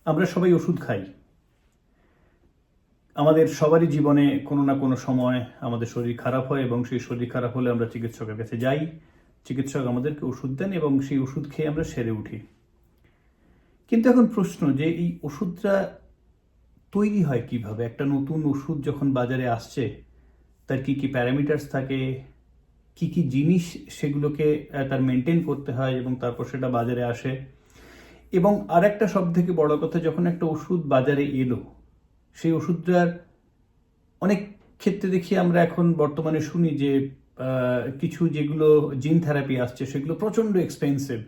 আমরা সবাই ওষুধ খাই। আমাদের সবারই জীবনে কোনো না কোনো সময় আমাদের শরীর খারাপ হয় এবং সেই শরীর খারাপ হলে আমরা চিকিৎসকের কাছে যাই। চিকিৎসক আমাদেরকে ওষুধ দেন এবং সেই ওষুধ খেয়ে আমরা সেরে উঠি। কিন্তু এখন প্রশ্ন যে এই ওষুধটা তৈরি হয় কিভাবে? একটা নতুন ওষুধ যখন বাজারে আসছে তার কি কি প্যারামিটার্স থাকে, কি কি জিনিস সেগুলোকে তার মেনটেন করতে হয় এবং তারপর সেটা বাজারে আসে। এবং আর একটা সব থেকে বড় কথা, যখন একটা ওষুধ বাজারে এলো সেই ওষুধটার অনেক ক্ষেত্রে দেখি আমরা এখন বর্তমানে শুনি যে কিছু যেগুলো জিন থেরাপি আসছে সেগুলো প্রচণ্ড এক্সপেন্সিভ,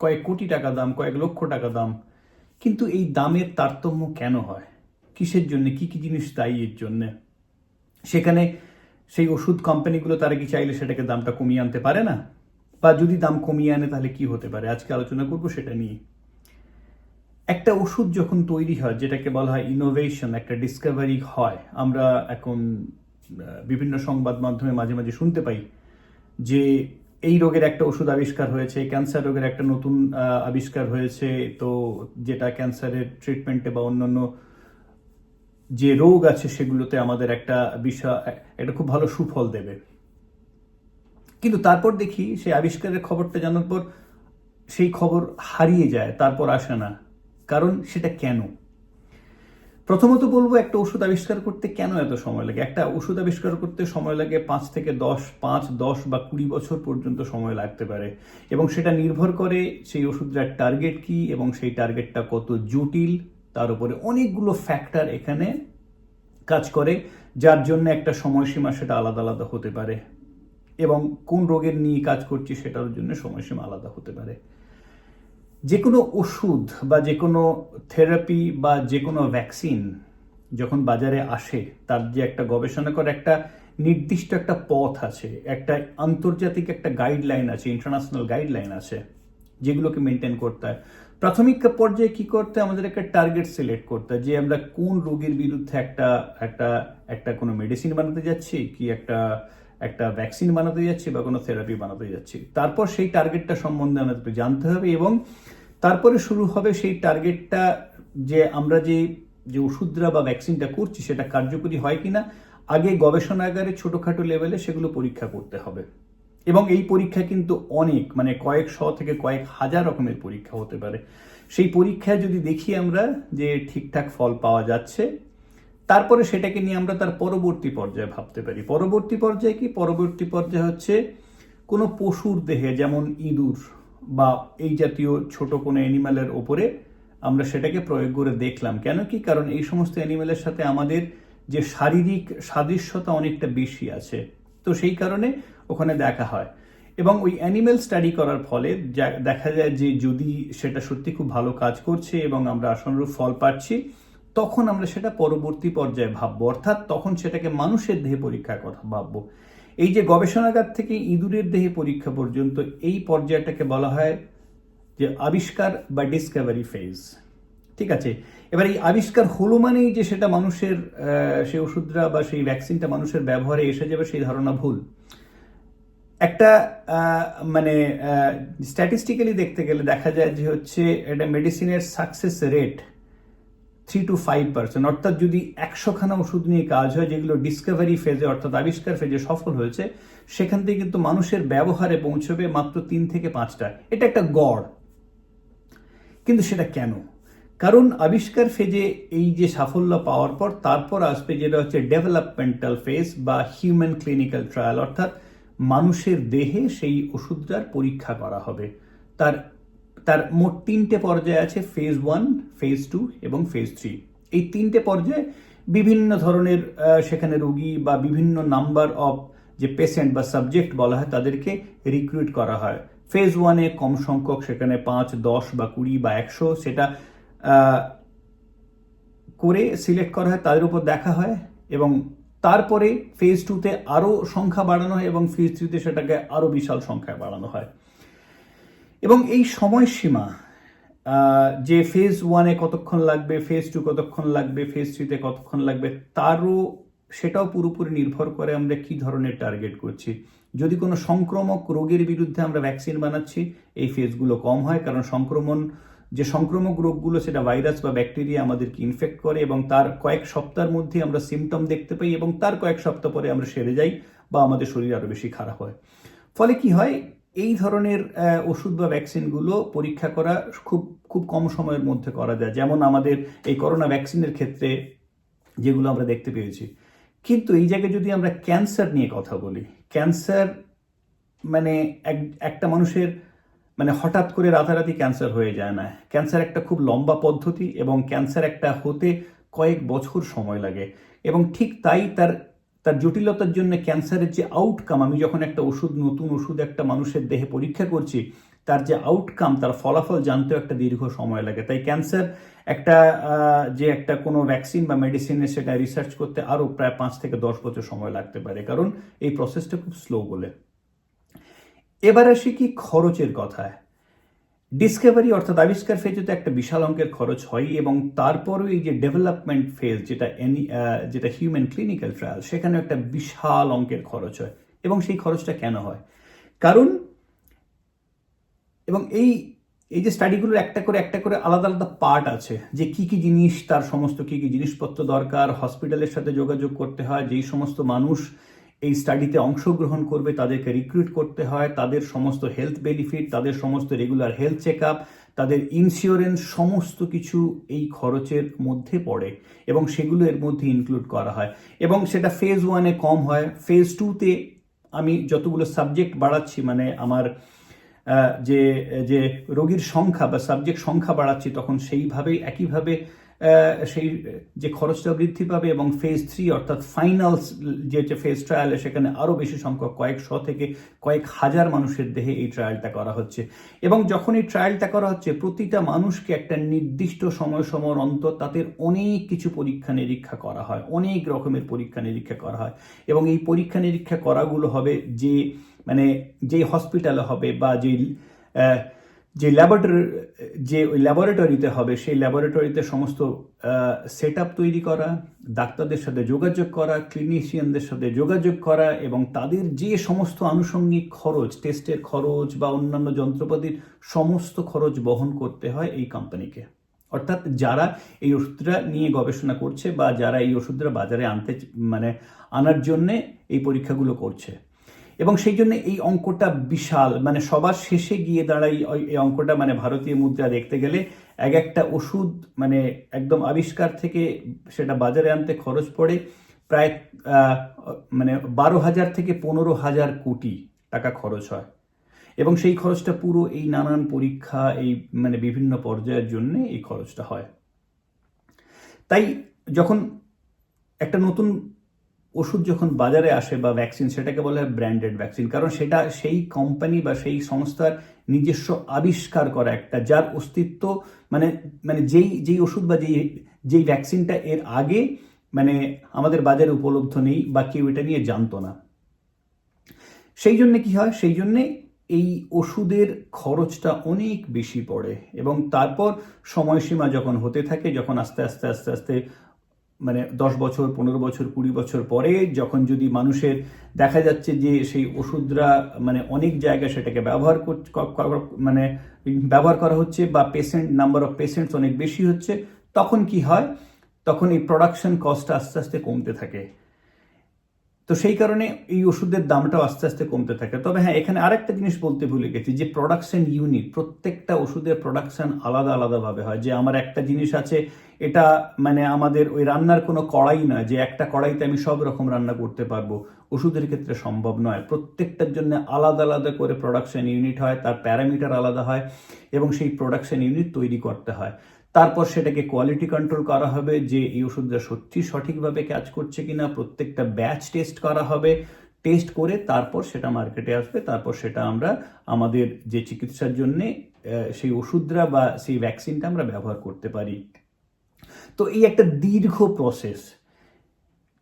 কয়েক কোটি টাকা দাম, কয়েক লক্ষ টাকা দাম। কিন্তু এই দামের তারতম্য কেন হয়? কিসের জন্য? কি কি জিনিস দায়ী এর জন্যে? সেখানে সেই ওষুধ কোম্পানিগুলো তারা কি চাইলে সেটাকে দামটা কমিয়ে আনতে পারে না? বা যদি দাম কমিয়ে আনে তাহলে কি হতে পারে? আজকে আলোচনা করবো সেটা নিয়ে। একটা ওষুধ যখন তৈরি হয়, যেটাকে বলা হয় ইনোভেশন, একটা ডিসকভারি হয়, আমরা এখন বিভিন্ন সংবাদ মাধ্যমে মাঝে মাঝে শুনতে পাই যে এই রোগের একটা ওষুধ আবিষ্কার হয়েছে, ক্যান্সার রোগের একটা নতুন আবিষ্কার হয়েছে, তো যেটা ক্যান্সারের ট্রিটমেন্টে বা অন্যান্য যে রোগ আছে সেগুলোতে আমাদের একটা খুব ভালো সুফল দেবে। কিন্তু তারপর দেখি সেই আবিষ্কারের খবরটা জানার পর সেই খবর হারিয়ে যায়, তারপর আসে না। কারণ সেটা কেন? প্রথমত বলবো, একটা ওষুধ আবিষ্কার করতে কেন এত সময় লাগে? একটা ওষুধ আবিষ্কার করতে সময় লাগে 5 বা 20 বছর পর্যন্ত সময় লাগতে পারে, এবং সেটা নির্ভর করে সেই ওষুধটার টার্গেট কি এবং সেই টার্গেটটা কত জটিল, তার উপরে অনেকগুলো ফ্যাক্টর এখানে কাজ করে, যার জন্য একটা সময়সীমা সেটা আলাদা আলাদা হতে পারে, এবং কোন রোগের নিয়ে কাজ করছি সেটার জন্য সময়সীমা আলাদা হতে পারে। যে কোনো ওষুধ বা যে কোনো থেরাপি বা যে কোনো ভ্যাকসিন যখন বাজারে আসে, তার যে একটা গবেষণা করে একটা নির্দিষ্ট একটা পথ আছে, একটা আন্তর্জাতিক একটা গাইডলাইন আছে, ইন্টারন্যাশনাল গাইডলাইন আছে, যেগুলোকে মেনটেন করতে হয়। প্রাথমিক পর্যায়ে কি করতে হয়? আমাদের একটা টার্গেট সিলেক্ট করতে হয় যে আমরা কোন রোগের বিরুদ্ধে একটা একটা একটা কোনো মেডিসিন বানাতে যাচ্ছি, কি একটা একটা ভ্যাকসিন বানাতে যাচ্ছি বা কোনো থেরাপি বানাতে যাচ্ছি। তারপর সেই টার্গেটটা সম্বন্ধে আমাদেরকে জানতে হবে, এবং তারপরে শুরু হবে সেই টার্গেটটা, যে আমরা যে যে ওষুধটা বা ভ্যাকসিনটা করছি সেটা কার্যকরী হয় কিনা আগে গবেষণাগারে ছোটখাটো লেভেলে সেগুলো পরীক্ষা করতে হবে। এবং এই পরীক্ষা কিন্তু অনেক, মানে কয়েক শ থেকে কয়েক হাজার রকমের পরীক্ষা হতে পারে। সেই পরীক্ষায় যদি দেখি আমরা যে ঠিকঠাক ফল পাওয়া যাচ্ছে, তারপরে সেটাকে নিয়ে আমরা তার পরবর্তী পর্যায়ে ভাবতে পারি। পরবর্তী পর্যায়ে কি? পরবর্তী পর্যায়ে হচ্ছে কোনো পশুর দেহে, যেমন ইঁদুর বা এই জাতীয় ছোট কোনো অ্যানিম্যালের ওপরে আমরা সেটাকে প্রয়োগ করে দেখলাম। কেন কি? কারণ এই সমস্ত অ্যানিম্যালের সাথে আমাদের যে শারীরিক সাদৃশ্যতা অনেকটা বেশি আছে, তো সেই কারণে ওখানে দেখা হয়। এবং ওই অ্যানিম্যাল স্টাডি করার ফলে দেখা যায় যে যদি সেটা সত্যি খুব ভালো কাজ করছে এবং আমরা আশানুরূপ ফল পাচ্ছি, তখন আমরা সেটা পরবর্তী পর্যায়ে ভাববো, অর্থাৎ তখন সেটাকে মানুষের দেহে পরীক্ষার কথা ভাববো। এই যে গবেষণাগার থেকে ইঁদুরের দেহে পরীক্ষা পর্যন্ত, এই পর্যায়টাকে বলা হয় যে আবিষ্কার বা ডিসকভারি ফেজ। ঠিক আছে? এবার এই আবিষ্কার হলো মানেই যে সেটা মানুষের সেই ওষুধটা বা সেই ভ্যাকসিনটা মানুষের ব্যবহারে এসে যাবে, সেই ধারণা ভুল। একটা মানে স্ট্যাটিস্টিক্যালি দেখতে গেলে দেখা যায় যে হচ্ছে এটা মেডিসিনের সাকসেস রেট 3 to 5%। অর্থাৎ যদি 100খানা ওষুধ নিয়ে কাজ হয় যেগুলো ডিসকভারি ফেজে অর্থাৎ আবিষ্কার ফেজে সফল হয়েছে, সেখান থেকে কিন্তু মানুষের ব্যবহারে পৌঁছবে মাত্র 3 থেকে 5টা। এটা একটা গড়। কিন্তু সেটা কেন? কারণ আবিষ্কার ফেজে এই যে সাফল্য পাওয়ার পর তারপর আসবে যেটা হচ্ছে ডেভেলপমেন্টাল ফেজ বা হিউম্যান ক্লিনিক্যাল ট্রায়াল, অর্থাৎ মানুষের দেহে সেই ওষুধটার পরীক্ষা করা হবে। তার তার মোট 3টে পর্যায়ে আছে, ফেজ 1, ফেজ 2 এবং ফেজ 3। এই 3টে পর্যায়ে বিভিন্ন ধরনের সেখানে রোগী বা বিভিন্ন নাম্বার অফ যে পেশেন্ট বা সাবজেক্ট বলা হয় তাদেরকে রিক্রুট করা হয়। ফেজ 1-এ কম সংখ্যক, সেখানে 5, 10 বা 20 বা 100 সেটা করে সিলেক্ট করা হয়, তাদের উপর দেখা হয়, এবং তারপরে ফেজ 2-তে আরও সংখ্যা বাড়ানো হয় এবং ফেজ 3-তে সেটাকে আরও বিশাল সংখ্যায় বাড়ানো হয়। এবং এই সময়সীমা, যে ফেজ 1-এ কতক্ষণ লাগবে, ফেজ 2 কতক্ষণ লাগবে, ফেজ 3-তে কতক্ষণ লাগবে, সেটাও পুরোপুরি নির্ভর করে আমরা কি ধরনের টার্গেট করছি। যদি কোনো সংক্রামক রোগের বিরুদ্ধে আমরা ভ্যাকসিন বানাচ্ছি, এই ফেজগুলো কম হয়, কারণ সংক্রমণ যে সংক্রামক রোগগুলো, সেটা ভাইরাস বা ব্যাকটেরিয়া আমাদেরকে ইনফেক্ট করে এবং তার কয়েক সপ্তাহের মধ্যে আমরা সিমটম দেখতে পাই এবং তার কয়েক সপ্তাহ পরে আমরা সেরে যাই বা আমাদের শরীর আরও বেশি খারাপ হয়। ফলে কি হয়, এই ধরনের ওষুধ বা ভ্যাকসিনগুলো পরীক্ষা করা খুব খুব কম সময়ের মধ্যে করা যায়, যেমন আমাদের এই করোনা ভ্যাকসিনের ক্ষেত্রে যেগুলো আমরা দেখতে পেয়েছি। কিন্তু এই জায়গায় যদি আমরা ক্যান্সার নিয়ে কথা বলি, ক্যান্সার মানে একটা মানুষের মানে হঠাৎ করে রাতারাতি ক্যান্সার হয়ে যায় না। ক্যান্সার একটা খুব লম্বা পদ্ধতি এবং ক্যান্সার একটা হতে কয়েক বছর সময় লাগে এবং ঠিক তাই তার জটিলতার জন্য ক্যান্সারের যে আউটকাম, আমি যখন একটা নতুন ওষুধ একটা মানুষের দেহে পরীক্ষা করছি, তার যে আউটকাম, তার ফলাফল জানতেও একটা দীর্ঘ সময় লাগে। তাই ক্যান্সার একটা কোনো ভ্যাকসিন বা মেডিসিনে সেটা রিসার্চ করতে আরও প্রায় 5 থেকে 10 বছর সময় লাগতে পারে, কারণ এই প্রসেসটা খুব স্লো বলে। এবার আসি কি খরচের কথায়। ডিসকাভারি অর্থাৎ আবিষ্কার ফেজে তো একটা বিশাল অঙ্কের খরচ হয় এবং তারপরও এই যে ডেভেলপমেন্ট ফেজ, যেটা হিউম্যান ক্লিনিক্যাল ট্রায়াল, সেখানে একটা বিশাল অঙ্কের খরচ হয়। এবং সেই খরচটা কেন হয়? কারণ এবং এই যে স্টাডিগুলোর একটা করে আলাদা আলাদা পার্ট আছে, যে কি কি জিনিস, তার সমস্ত কি কি জিনিসপত্র দরকার, হসপিটালের সাথে যোগাযোগ করতে হয়, যেই সমস্ত মানুষ এই স্টাডিতে অংশগ্রহণ করবে তাদেরকে রিক্রুট করতে হয়, তাদের সমস্ত হেলথ বেনিফিট, তাদের সমস্ত রেগুলার হেলথ চেক আপ, তাদের ইন্স্যুরেন্স, সমস্ত কিছু এই খরচের মধ্যে পড়ে এবং সেগুলো এর মধ্যে ইনক্লুড করা হয়। এবং সেটা ফেজ 1-এ কম হয়। ফেজ 2-তে আমি যতগুলো সাবজেক্ট বাড়াচ্ছি, মানে আমার যে রোগীর সংখ্যা বা সাবজেক্ট সংখ্যা বাড়াচ্ছি, তখন সেইভাবেই একইভাবে সেই যে খরচটা বৃদ্ধি পাবে। এবং ফেজ 3 অর্থাৎ ফাইনাল যে ফেজ ট্রায়ালে, সেখানে আরও বেশি সংখ্যক, কয়েকশো থেকে কয়েক হাজার মানুষের দেহে এই ট্রায়ালটা করা হচ্ছে। এবং যখন এই ট্রায়ালটা করা হচ্ছে, প্রতিটা মানুষকে একটা নির্দিষ্ট সময় অন্তর তাদের অনেক কিছু পরীক্ষা নিরীক্ষা করা হয়, অনেক রকমের পরীক্ষা নিরীক্ষা করা হয়। এবং এই পরীক্ষা নিরীক্ষা করাগুলো হবে যে হসপিটালে হবে বা ওই ল্যাবরেটরিতে হবে, সেই ল্যাবরেটরিতে সমস্ত সেট আপ তৈরি করা, ডাক্তারদের সাথে যোগাযোগ করা, ক্লিনিশিয়ানদের সাথে যোগাযোগ করা এবং তাদের যে সমস্ত আনুষঙ্গিক খরচ, টেস্টের খরচ বা অন্যান্য যন্ত্রপাতির সমস্ত খরচ বহন করতে হয় এই কোম্পানিকে। অর্থাৎ যারা এই ওষুধটা নিয়ে গবেষণা করছে বা যারা এই ওষুধটা বাজারে আনার জন্যে এই পরীক্ষাগুলো করছে। এবং সেই জন্য এই অঙ্কটা বিশাল, সবার শেষে গিয়ে দাঁড়াই এই অঙ্কটা, ভারতীয় মুদ্রা দেখতে গেলে একটা ওষুধ একদম আবিষ্কার থেকে সেটা বাজারে আনতে খরচ পড়ে প্রায় 12,000 থেকে 15,000 কোটি টাকা খরচ হয়। এবং সেই খরচটা পুরো এই নানান পরীক্ষা, এই বিভিন্ন পর্যায়ের জন্য এই খরচটা হয়। তাই যখন একটা নতুন ওষুধ যখন বাজারে আসে বা ভ্যাকসিন, সেটাকে বলা হয় ব্র্যান্ডেড ভ্যাকসিন, কারণ সেটা সেই কোম্পানি বা সেই সংস্থার নিজস্ব আবিষ্কার করা একটা, যার অস্তিত্ব যেই ওষুধ বা যেই ভ্যাকসিনটা এর আগে আমাদের বাজারে উপলব্ধ নেই বা কেউ এটা নিয়ে জানতো না। সেই জন্য কি হয়, সেই জন্যে এই ওষুধের খরচটা অনেক বেশি পড়ে। এবং তারপর সময়সীমা যখন হতে থাকে, যখন আস্তে আস্তে আস্তে আস্তে 10 বছর, 15 বছর, 20 বছর পরে, যখন যদি মানুষের দেখা যাচ্ছে যে সেই ওষুধরা অনেক জায়গায় সেটাকে ব্যবহার করা হচ্ছে বা নাম্বার অফ পেশেন্টস অনেক বেশি হচ্ছে, তখন কি হয়, তখন এই প্রোডাকশন কস্টটা আস্তে আস্তে কমতে থাকে। তো সেই কারণে এই ওষুধের দামটাও আস্তে আস্তে কমতে থাকে। তবে হ্যাঁ, এখানে আরেকটা জিনিস বলতে ভুলে গেছি, যে প্রোডাকশন ইউনিট, প্রত্যেকটা ওষুধের প্রোডাকশন আলাদা আলাদাভাবে হয়। যে আমার একটা জিনিস আছে, এটা আমাদের ওই রান্নার কোনো কড়াই নয় যে একটা কড়াইতে আমি সব রকম রান্না করতে পারবো, ওষুধের ক্ষেত্রে সম্ভব নয়। প্রত্যেকটার জন্য আলাদা আলাদা করে প্রোডাকশন ইউনিট হয়, তার প্যারামিটার আলাদা হয় এবং সেই প্রোডাকশন ইউনিট তৈরি করতে হয়। তারপর সেটাকে কোয়ালিটি কন্ট্রোল করা হবে, যে এই ওষুধটা সত্যি সঠিকভাবে কাজ করছে কিনা, প্রত্যেকটা ব্যাচ টেস্ট করা হবে, টেস্ট করে তারপর সেটা মার্কেটে আসবে। তারপর সেটা আমরা আমাদের যে চিকিৎসার জন্যে সেই ওষুধরা বা সেই ভ্যাকসিনটা আমরা ব্যবহার করতে পারি। তো এই একটা দীর্ঘ প্রসেস।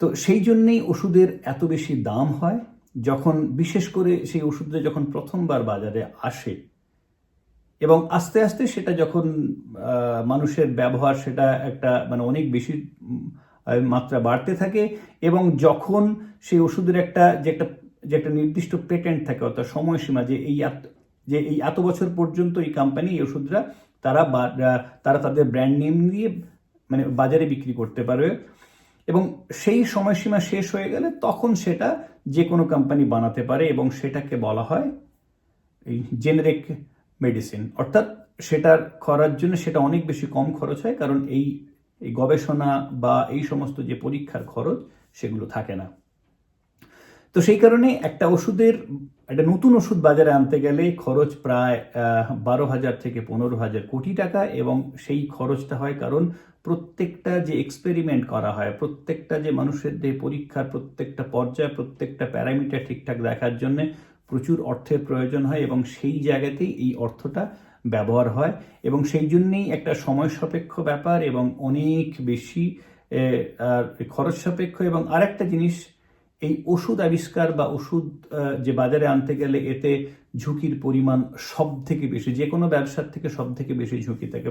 তো সেই জন্যেই ওষুধের এত বেশি দাম হয়। যখন বিশেষ করে সেই ওষুধটা যখন প্রথমবার বাজারে আসে এবং আস্তে আস্তে সেটা যখন মানুষের ব্যবহার, সেটা একটা অনেক বেশি মাত্রা বাড়তে থাকে এবং যখন সেই ওষুধের যে একটা নির্দিষ্ট পেটেন্ট থাকে, অর্থাৎ সময়সীমা, যে এই এত বছর পর্যন্ত এই কোম্পানি এই ওষুধটা তারা তাদের ব্র্যান্ড নেম দিয়ে মানে বাজারে বিক্রি করতে পারবে, এবং সেই সময়সীমা শেষ হয়ে গেলে তখন সেটা যে কোনো কোম্পানি বানাতে পারে, এবং সেটাকে বলা হয় এই জেনেরিক মেডিসিন। অর্থাৎ সেটার করার জন্য সেটা অনেক বেশি কম খরচ হয়, কারণ এই গবেষণা বা এই সমস্ত যে পরীক্ষার খরচ সেগুলো থাকে না। তো সেই কারণে একটা নতুন ওষুধ বাজারে আনতে গেলে খরচ প্রায় 12,000 থেকে 15,000 কোটি টাকা, এবং সেই খরচটা হয় কারণ প্রত্যেকটা যে এক্সপেরিমেন্ট করা হয়, প্রত্যেকটা যে মানুষের দেহে পরীক্ষার প্রত্যেকটা পর্যায়ে প্রত্যেকটা প্যারামিটার ঠিকঠাক দেখার জন্য প্রচুর অর্থের প্রয়োজন হয়, এবং সেই জায়গাতেই এই অর্থটা ব্যবহার হয়, এবং সেই জন্যেই একটা সময় সাপেক্ষ ব্যাপার এবং অনেক বেশি খরচ সাপেক্ষ। এবং আরেকটা জিনিস, এই ওষুধ আবিষ্কার বা ওষুধ যে বাজারে আনতে গেলে এতে ঝুঁকির পরিমাণ সব থেকে বেশি, যে কোনো ব্যবসার থেকে সব থেকে বেশি ঝুঁকি থাকে,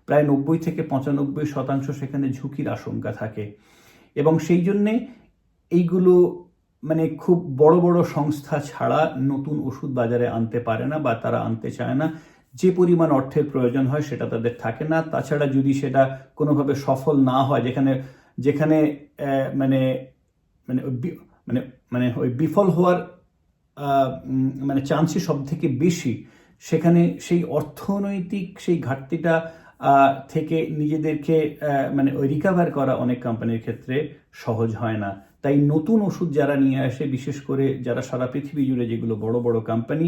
প্রায় 90 থেকে 95% সেখানে ঝুঁকির আশঙ্কা থাকে। এবং সেই জন্যে এইগুলো মানে খুব বড় বড় সংস্থা ছাড়া নতুন ওষুধ বাজারে আনতে পারে না, বা তারা আনতে চায় না। যে পরিমাণ অর্থের প্রয়োজন হয় সেটা তাদের থাকে না। তাছাড়া যদি সেটা কোনোভাবে সফল না হয়, যেখানে মানে মানে মানে মানে ওই বিফল হওয়ার মানে চান্সই সব থেকে বেশি, সেখানে সেই অর্থনৈতিক সেই ঘাটতিটা থেকে নিজেদেরকে মানে ওই রিকভার করা অনেক কোম্পানির ক্ষেত্রে সহজ হয় না। তাই নতুন ওষুধ যারা নিয়ে আসে, বিশেষ করে যারা সারা পৃথিবী জুড়ে যেগুলো বড় বড় কোম্পানি,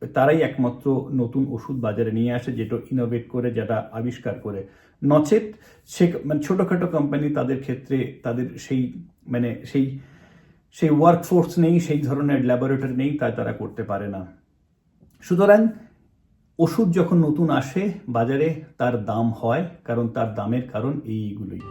তারাই একমাত্র নতুন ওষুধ বাজারে নিয়ে আসে, যেটা ইনোভেট করে, যেটা আবিষ্কার করে। নচেত মানে ছোটোখাটো কোম্পানি, তাদের ক্ষেত্রে তাদের সেই ওয়ার্কফোর্স নেই, সেই ধরনের ল্যাবরেটরি নেই, তাই তারা করতে পারে না। সুতরাং ওষুধ যখন নতুন আসে বাজারে, তার দাম হয়, কারণ তার দামের কারণ এইগুলোই।